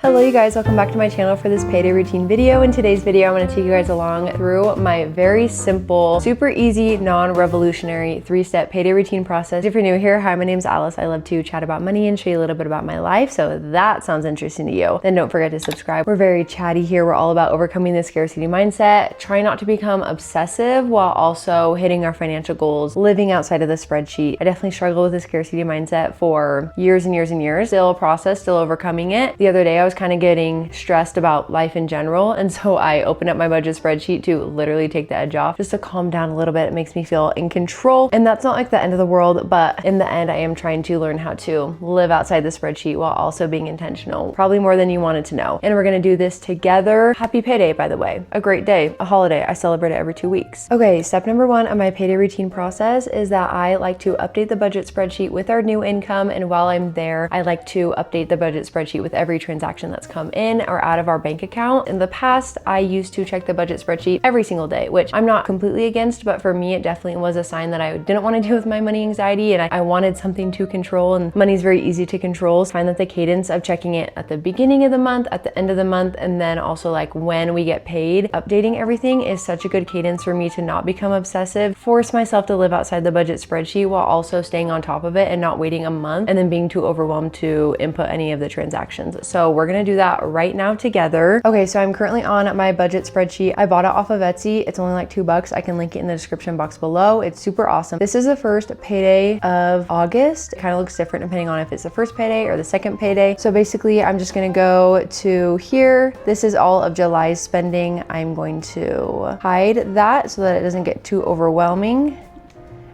Hello you guys, welcome back to my channel for this payday routine video. In today's video, I'm going to take you guys along through my very simple, super easy, non-revolutionary 3-step payday routine process. If you're new here, hi, my name's Alice. I love to chat about money and show you a little bit about my life. So if that sounds interesting to you, then don't forget to subscribe. We're very chatty here. We're all about overcoming the scarcity mindset, trying not to become obsessive while also hitting our financial goals, living outside of the spreadsheet. I definitely struggled with the scarcity mindset for years and years and years. Still a process, still overcoming it. The other day, I was kind of getting stressed about life in general. And so I opened up my budget spreadsheet to literally take the edge off, just to calm down a little bit. It makes me feel in control. And that's not like the end of the world, but in the end, I am trying to learn how to live outside the spreadsheet while also being intentional, probably more than you wanted to know. And we're gonna do this together. Happy payday, by the way. A great day, a holiday. I celebrate it every 2 weeks. Okay, step number 1 of my payday routine process is that I like to update the budget spreadsheet with our new income. And while I'm there, I like to update the budget spreadsheet with every transaction that's come in or out of our bank account. In the past, I used to check the budget spreadsheet every single day, which I'm not completely against, but for me, it definitely was a sign that I didn't want to deal with my money anxiety and I wanted something to control, and money's very easy to control. So I find that the cadence of checking it at the beginning of the month, at the end of the month, and then also like when we get paid, updating everything is such a good cadence for me to not become obsessive, force myself to live outside the budget spreadsheet while also staying on top of it and not waiting a month and then being too overwhelmed to input any of the transactions. So we're gonna do that right now together. Okay, so I'm currently on my budget spreadsheet. I bought it off of Etsy. It's only like $2. I can link it in the description box below. It's super awesome. This is the first payday of August. It kind of looks different depending on if it's the first payday or the second payday. So basically, I'm just gonna go to here. This is all of July's spending. I'm going to hide that so that it doesn't get too overwhelming.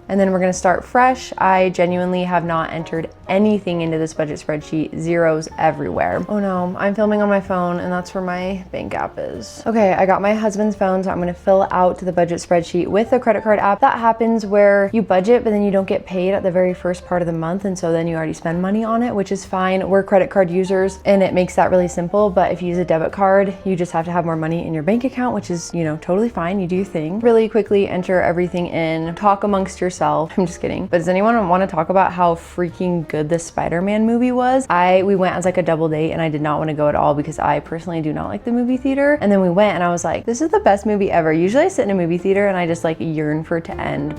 And then we're gonna start fresh. I genuinely have not entered anything into this budget spreadsheet, zeros everywhere. Oh no, I'm filming on my phone and that's where my bank app is. Okay, I got my husband's phone, so I'm gonna fill out the budget spreadsheet with the credit card app. That happens where you budget, but then you don't get paid at the very first part of the month. And so then you already spend money on it, which is fine. We're credit card users and it makes that really simple. But if you use a debit card, you just have to have more money in your bank account, which is, you know, totally fine. You do your thing. Really quickly enter everything in, talk amongst yourself. I'm just kidding. But does anyone want to talk about how freaking good the Spider-Man movie was? We went as like a double date and I did not want to go at all because I personally do not like the movie theater. And then we went and I was like, this is the best movie ever. Usually I sit in a movie theater and I just like yearn for it to end.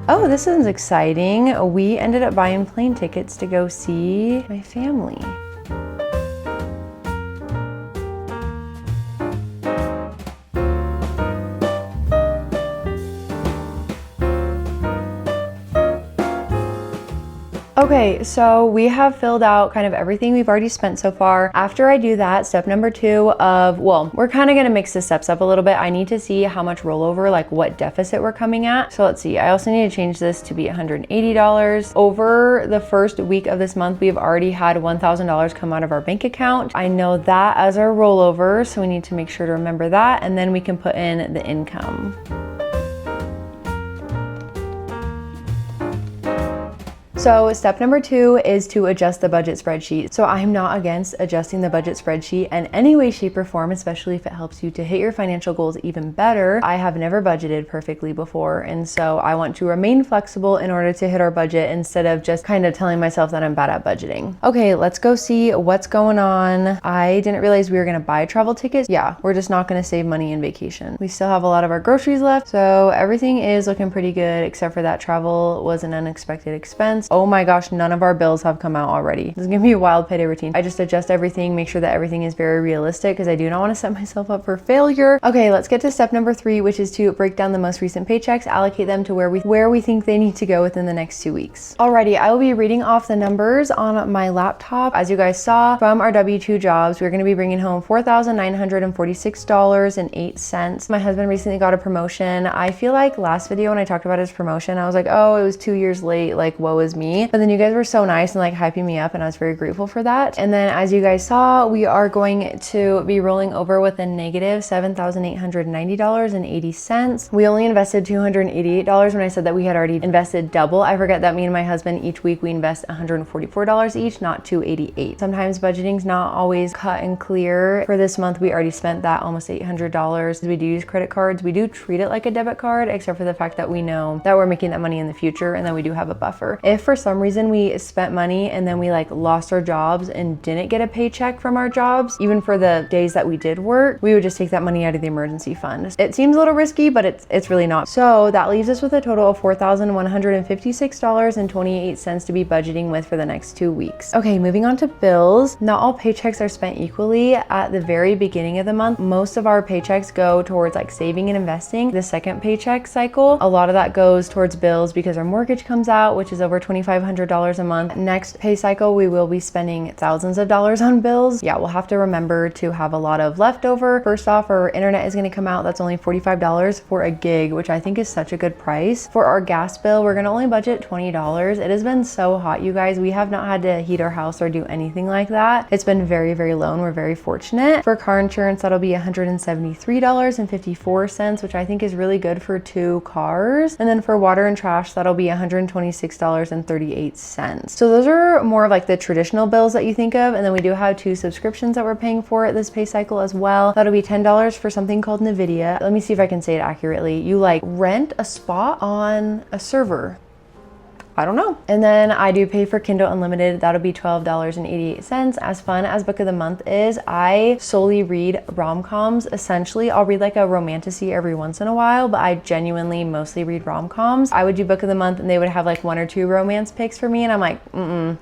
Oh, this is exciting. We ended up buying plane tickets to go see my family. Okay, so we have filled out kind of everything we've already spent so far. After I do that, step number 2 of, well, we're kind of gonna mix the steps up a little bit. I need to see how much rollover, like what deficit we're coming at. So let's see, I also need to change this to be $180. Over the first week of this month, we've already had $1,000 come out of our bank account. I know that as our rollover, so we need to make sure to remember that, and then we can put in the income. So step number 2 is to adjust the budget spreadsheet. So I'm not against adjusting the budget spreadsheet in any way, shape, or form, especially if it helps you to hit your financial goals even better. I have never budgeted perfectly before, and so I want to remain flexible in order to hit our budget instead of just kind of telling myself that I'm bad at budgeting. Okay, let's go see what's going on. I didn't realize we were gonna buy travel tickets. Yeah, we're just not gonna save money in vacation. We still have a lot of our groceries left, so everything is looking pretty good, except for that travel was an unexpected expense. Oh my gosh, none of our bills have come out already. This is gonna be a wild payday routine. I just adjust everything, make sure that everything is very realistic because I do not want to set myself up for failure. Okay, let's get to step number 3, which is to break down the most recent paychecks, allocate them to where we think they need to go within the next 2 weeks. Alrighty, I will be reading off the numbers on my laptop. As you guys saw from our W-2 jobs, we're gonna be bringing home $4,946.08. My husband recently got a promotion. I feel like last video when I talked about his promotion, I was like, oh, it was 2 years late, like woe is me. But then you guys were so nice and like hyping me up and I was very grateful for that. And then as you guys saw, we are going to be rolling over with a negative $7,890.80. We only invested $288 when I said that we had already invested double. I forget that me and my husband each week we invest $144 each, not $288. Sometimes budgeting's not always cut and clear. For this month, we already spent that almost $800. We do use credit cards. We do treat it like a debit card, except for the fact that we know that we're making that money in the future and then we do have a buffer. If for some reason we spent money and then we like lost our jobs and didn't get a paycheck from our jobs, even for the days that we did work, we would just take that money out of the emergency fund. It seems a little risky, but it's really not. So that leaves us with a total of $4,156.28 to be budgeting with for the next 2 weeks. Okay, moving on to bills. Not all paychecks are spent equally. At the very beginning of the month, most of our paychecks go towards like saving and investing. The second paycheck cycle, a lot of that goes towards bills because our mortgage comes out, which is over $2,500 a month. Next pay cycle, we will be spending thousands of dollars on bills. Yeah, we'll have to remember to have a lot of leftover. First off, our internet is going to come out. That's only $45 for a gig, which I think is such a good price. For our gas bill, we're going to only budget $20. It has been so hot, you guys. We have not had to heat our house or do anything like that. It's been very, very low and we're very fortunate. For car insurance, that'll be $173.54, which I think is really good for 2 cars. And then for water and trash, that'll be $126.38. So those are more of like the traditional bills that you think of. And then we do have 2 subscriptions that we're paying for this pay cycle as well. That'll be $10 for something called NVIDIA. Let me see if I can say it accurately. You like rent a spot on a server. I don't know. And then I do pay for Kindle Unlimited. That'll be $12.88. As fun as book of the month is, I solely read rom-coms. Essentially, I'll read like a romantasy every once in a while, but I genuinely mostly read rom-coms. I would do book of the month and they would have like 1 or 2 romance picks for me. And I'm like,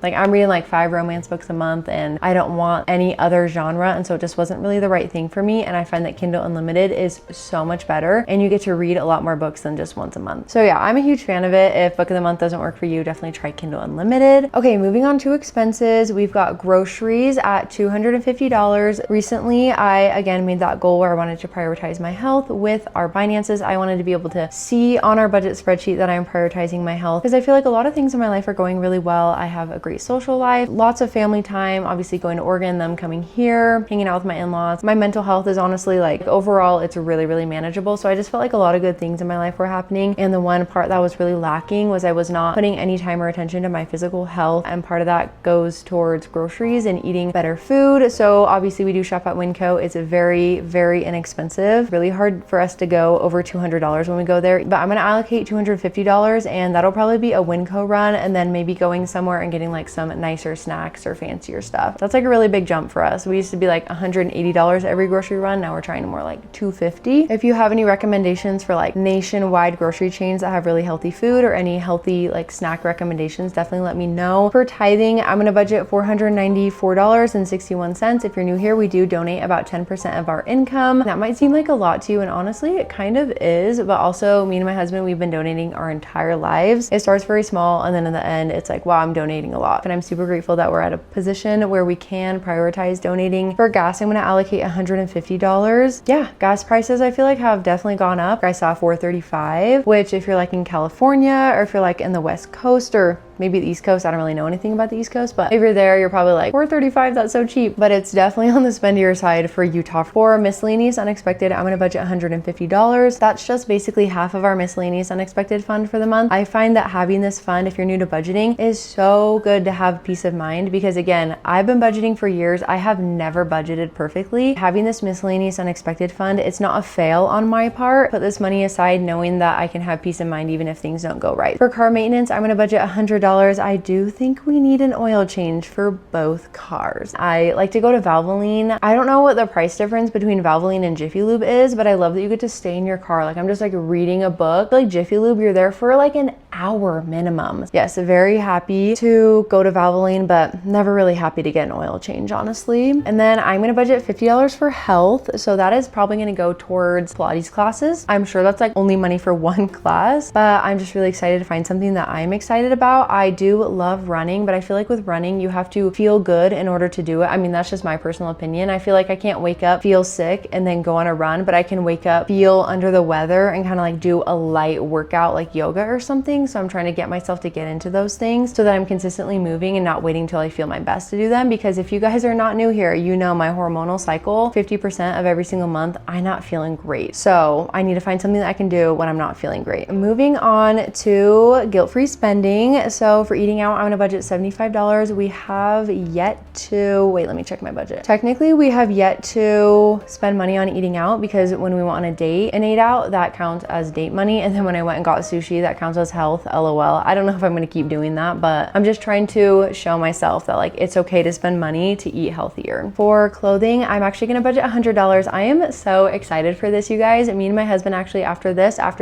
like I'm reading like 5 romance books a month and I don't want any other genre. And so it just wasn't really the right thing for me. And I find that Kindle Unlimited is so much better and you get to read a lot more books than just once a month. So yeah, I'm a huge fan of it. If book of the month doesn't work for you, definitely try Kindle Unlimited. Okay, moving on to expenses. We've got groceries at $250. Recently, I again made that goal where I wanted to prioritize my health with our finances. I wanted to be able to see on our budget spreadsheet that I'm prioritizing my health because I feel like a lot of things in my life are going really well. I have a great social life, lots of family time, obviously going to Oregon, them coming here, hanging out with my in-laws. My mental health is honestly like overall, it's really, really manageable. So I just felt like a lot of good things in my life were happening. And the one part that was really lacking was I was not putting any time or attention to my physical health, and part of that goes towards groceries and eating better food. So obviously we do shop at Winco. It's very, very inexpensive. Really hard for us to go over $200 when we go there, but I'm going to allocate $250 and that'll probably be a Winco run and then maybe going somewhere and getting like some nicer snacks or fancier stuff. That's like a really big jump for us. We used to be like $180 every grocery run. Now we're trying to more like $250. If you have any recommendations for like nationwide grocery chains that have really healthy food or any healthy like snack recommendations, definitely let me know. For tithing, I'm going to budget $494.61. If you're new here, we do donate about 10% of our income. That might seem like a lot to you, and honestly, it kind of is, but also me and my husband, we've been donating our entire lives. It starts very small, and then in the end, it's like, wow, I'm donating a lot. And I'm super grateful that we're at a position where we can prioritize donating. For gas, I'm going to allocate $150. Yeah, gas prices, I feel like have definitely gone up. I saw $4.35, which if you're like in California or if you're like in the West Coast or maybe the East Coast, I don't really know anything about the East Coast, but if you're there, you're probably like, $4.35, that's so cheap. But it's definitely on the spendier side for Utah. For miscellaneous unexpected, I'm gonna budget $150. That's just basically half of our miscellaneous unexpected fund for the month. I find that having this fund, if you're new to budgeting, is so good to have peace of mind because again, I've been budgeting for years. I have never budgeted perfectly. Having this miscellaneous unexpected fund, it's not a fail on my part. Put this money aside knowing that I can have peace of mind even if things don't go right. For car maintenance, I'm gonna budget $100. I do think we need an oil change for both cars. I like to go to Valvoline. I don't know what the price difference between Valvoline and Jiffy Lube is, but I love that you get to stay in your car. Like I'm just like reading a book. Like Jiffy Lube, you're there for like an hour minimum. Yes, very happy to go to Valvoline, but never really happy to get an oil change, honestly. And then I'm gonna budget $50 for health. So that is probably gonna go towards Pilates classes. I'm sure that's like only money for one class, but I'm just really excited to find something that I'm excited about. I do love running, but I feel like with running, you have to feel good in order to do it. I mean, that's just my personal opinion. I feel like I can't wake up, feel sick, and then go on a run, but I can wake up, feel under the weather, and kind of like do a light workout like yoga or something. So I'm trying to get myself to get into those things so that I'm consistently moving and not waiting till I feel my best to do them. Because if you guys are not new here, you know my hormonal cycle, 50% of every single month, I'm not feeling great. So I need to find something that I can do when I'm not feeling great. Moving on to guilt-free spending. So for eating out, I'm gonna budget $75. We have yet to, wait, let me check my budget. Technically, we have yet to spend money on eating out because when we went on a date and ate out, that counts as date money. And then when I went and got sushi, that counts as health. health, LOL. I don't know if I'm gonna keep doing that, but I'm just trying to show myself that like it's okay to spend money to eat healthier. For clothing, I'm actually gonna budget $100. I am so excited for this, you guys. Me and my husband actually after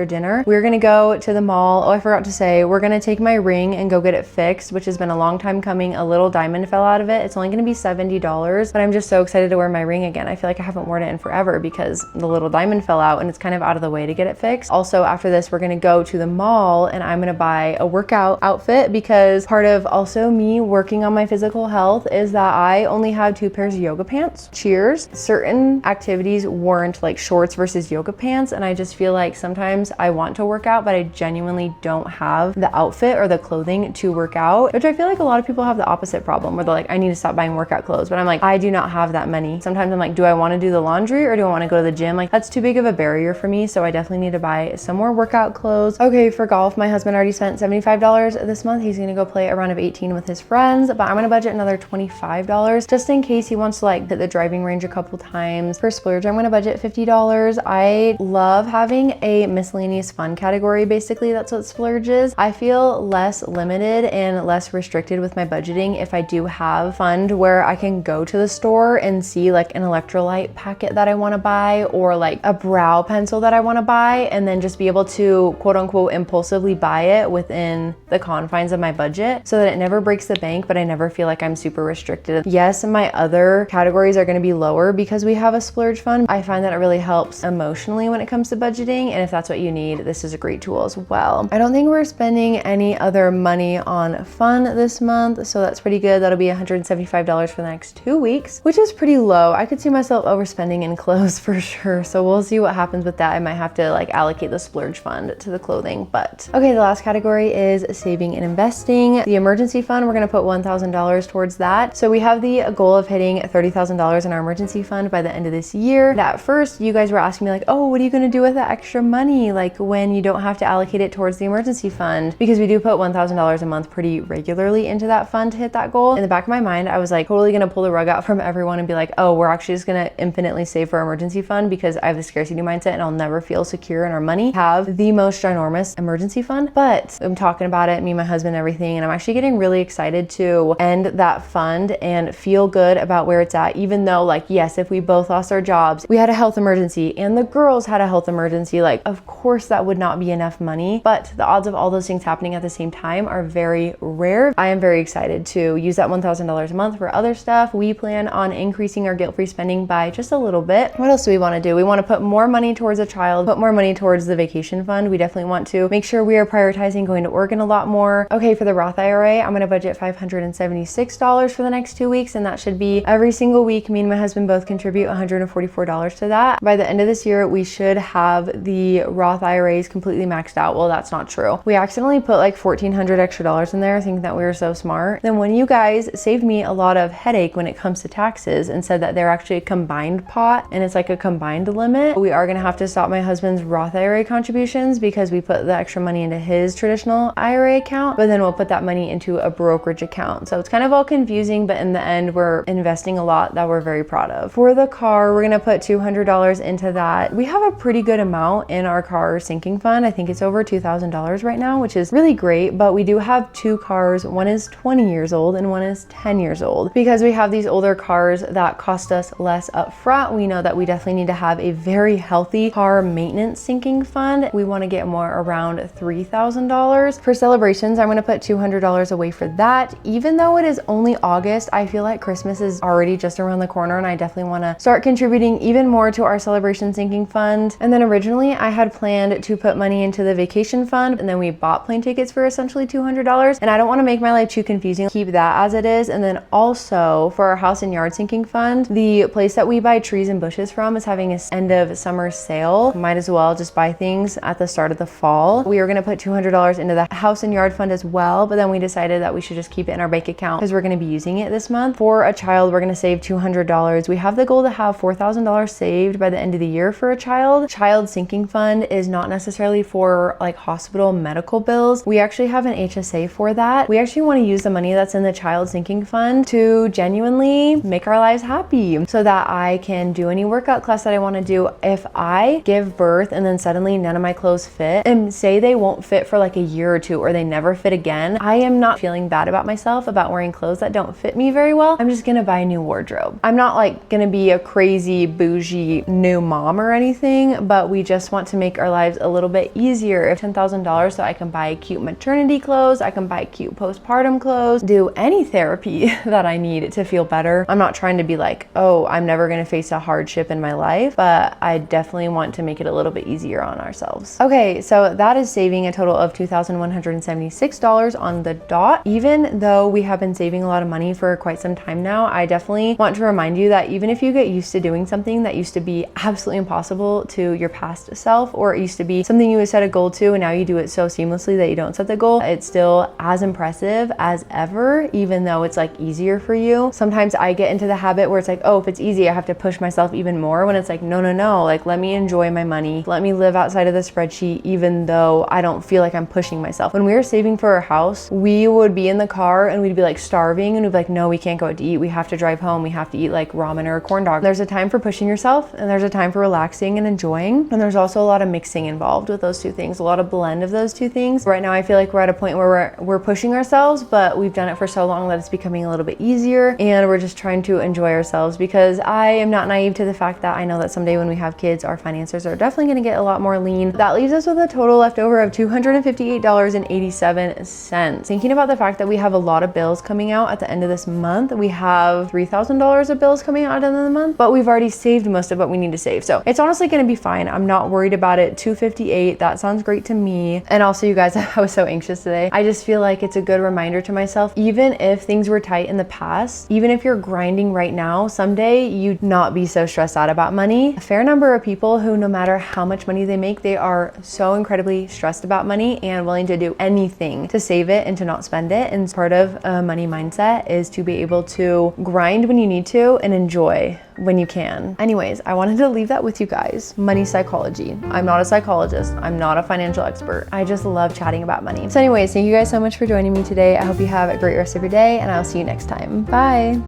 dinner, we're gonna go to the mall. Oh, I forgot to say, we're gonna take my ring and go get it fixed, which has been a long time coming. A little diamond fell out of it. It's only gonna be $70, but I'm just so excited to wear my ring again. I feel like I haven't worn it in forever because the little diamond fell out and it's kind of out of the way to get it fixed. Also, after this, we're gonna go to the mall and I'm gonna buy a workout outfit because part of also me working on my physical health is that I only have 2 pairs of yoga pants. Cheers. Certain activities warrant like shorts versus yoga pants, and I just feel like sometimes I want to work out, but I genuinely don't have the outfit or the clothing to work out, which I feel like a lot of people have the opposite problem where they're like, I need to stop buying workout clothes, but I'm like, I do not have that many. Sometimes I'm like, do I want to do the laundry or do I want to go to the gym? Like that's too big of a barrier for me, so I definitely need to buy some more workout clothes. Okay, for golf, my husband already spent $75 this month. He's gonna go play a round of 18 with his friends, but I'm gonna budget another $25 just in case he wants to like hit the driving range a couple times. For splurge, I'm gonna budget $50. I love having a miscellaneous fun category. Basically, that's what splurge is. I feel less limited and less restricted with my budgeting if I do have fund where I can go to the store and see like an electrolyte packet that I want to buy or like a brow pencil that I want to buy, and then just be able to quote unquote impulsively buy it within the confines of my budget so that it never breaks the bank, but I never feel like I'm super restricted. Yes, my other categories are going to be lower because we have a splurge fund. I find that it really helps emotionally when it comes to budgeting, and if that's what you need, this is a great tool as well. I don't think we're spending any other money on fun this month, so that's pretty good. That'll be $175 for the next 2 weeks, which is pretty low. I could see myself overspending in clothes for sure, so we'll see what happens with that. I might have to like allocate the splurge fund to the clothing, but okay, the last category is saving and investing. The emergency fund, we're gonna put $1,000 towards that. So we have the goal of hitting $30,000 in our emergency fund by the end of this year. At first, you guys were asking me like, oh, what are you gonna do with that extra money? Like when you don't have to allocate it towards the emergency fund, because we do put $1,000 a month pretty regularly into that fund to hit that goal. In the back of my mind, I was like totally gonna pull the rug out from everyone and be like, oh, we're actually just gonna infinitely save for our emergency fund because I have the scarcity mindset and I'll never feel secure in our money. Have the most ginormous emergency fund, but I'm talking about it, me, my husband, everything, and I'm actually getting really excited to end that fund and feel good about where it's at, even though like, yes, if we both lost our jobs, we had a health emergency and the girls had a health emergency, like of course that would not be enough money, but the odds of all those things happening at the same time are very rare. I am very excited to use that $1,000 a month for other stuff. We plan on increasing our guilt-free spending by just a little bit. What else do we want to do? We want to put more money towards a child, put more money towards the vacation fund. We definitely want to make sure we are prioritizing going to Oregon a lot more. Okay, for the Roth IRA, I'm going to budget $576 for the next 2 weeks, and that should be every single week. Me and my husband both contribute $144 to that. By the end of this year, we should have the Roth IRAs completely maxed out. Well, that's not true. We accidentally put like $1,400 extra dollars in there, thinking that we were so smart. Then when you guys saved me a lot of headache when it comes to taxes and said that they're actually a combined pot and it's like a combined limit, we are going to have to stop my husband's Roth IRA contributions because we put the extra money into his traditional IRA account, but then we'll put that money into a brokerage account. So it's kind of all confusing, but in the end, we're investing a lot that we're very proud of. For the car, we're going to put $200 into that. We have a pretty good amount in our car sinking fund. I think it's over $2,000 right now, which is really great, but we do have 2 cars. One is 20 years old and one is 10 years old. Because we have these older cars that cost us less upfront, we know that we definitely need to have a very healthy car maintenance sinking fund. We want to get more around $3,000. For celebrations, I'm going to put $200 away for that. Even though it is only August, I feel like Christmas is already just around the corner and I definitely want to start contributing even more to our celebration sinking fund. And then originally I had planned to put money into the vacation fund, and then we bought plane tickets for essentially $200, and I don't want to make my life too confusing. Keep that as it is. And then also for our house and yard sinking fund, the place that we buy trees and bushes from is having an end of summer sale. Might as well just buy things at the start of the fall. We were going to put $200 into the house and yard fund as well, but then we decided that we should just keep it in our bank account because we're going to be using it this month. For a child, we're going to save $200. We have the goal to have $4,000 saved by the end of the year for a child. Child sinking fund is not necessarily for like hospital medical bills. We actually have an HSA for that. We actually want to use the money that's in the child sinking fund to genuinely make our lives happy so that I can do any workout class that I want to do. If I give birth and then suddenly none of my clothes fit, and say they won't fit fit for like a year or two or they never fit again, I am not feeling bad about myself about wearing clothes that don't fit me very well. I'm just gonna buy a new wardrobe. I'm not like gonna be a crazy bougie new mom or anything, but we just want to make our lives a little bit easier. $10,000 so I can buy cute maternity clothes, I can buy cute postpartum clothes, do any therapy that I need to feel better. I'm not trying to be like, oh, I'm never gonna face a hardship in my life, but I definitely want to make it a little bit easier on ourselves. Okay, so that is saving a total of $2,176 on the dot. Even though we have been saving a lot of money for quite some time now, I definitely want to remind you that even if you get used to doing something that used to be absolutely impossible to your past self, or it used to be something you would set a goal to and now you do it so seamlessly that you don't set the goal, it's still as impressive as ever, even though it's like easier for you. Sometimes I get into the habit where it's like, oh, if it's easy, I have to push myself even more, when it's like, no, like let me enjoy my money. Let me live outside of the spreadsheet, even though I don't feel like I'm pushing myself. When we were saving for our house, we would be in the car and we'd be like starving and we'd be like, no, we can't go out to eat. We have to drive home. We have to eat like ramen or a corn dog. There's a time for pushing yourself and there's a time for relaxing and enjoying. And there's also a lot of mixing involved with those two things, a lot of blend of those two things. Right now, I feel like we're at a point where we're pushing ourselves, but we've done it for so long that it's becoming a little bit easier and we're just trying to enjoy ourselves, because I am not naive to the fact that I know that someday when we have kids, our finances are definitely going to get a lot more lean. That leaves us with a total left over of $258.87. Thinking about the fact that we have a lot of bills coming out at the end of this month, we have $3,000 of bills coming out at the end of the month, but we've already saved most of what we need to save. So it's honestly going to be fine. I'm not worried about it. $258, that sounds great to me. And also, you guys, I was so anxious today. I just feel like it's a good reminder to myself, even if things were tight in the past, even if you're grinding right now, someday you'd not be so stressed out about money. A fair number of people who, no matter how much money they make, they are so incredibly stressed about money and willing to do anything to save it and to not spend it. And part of a money mindset is to be able to grind when you need to and enjoy when you can. Anyways, I wanted to leave that with you guys. Money psychology. I'm not a psychologist. I'm not a financial expert. I just love chatting about money. So anyways, thank you guys so much for joining me today. I hope you have a great rest of your day and I'll see you next time. Bye.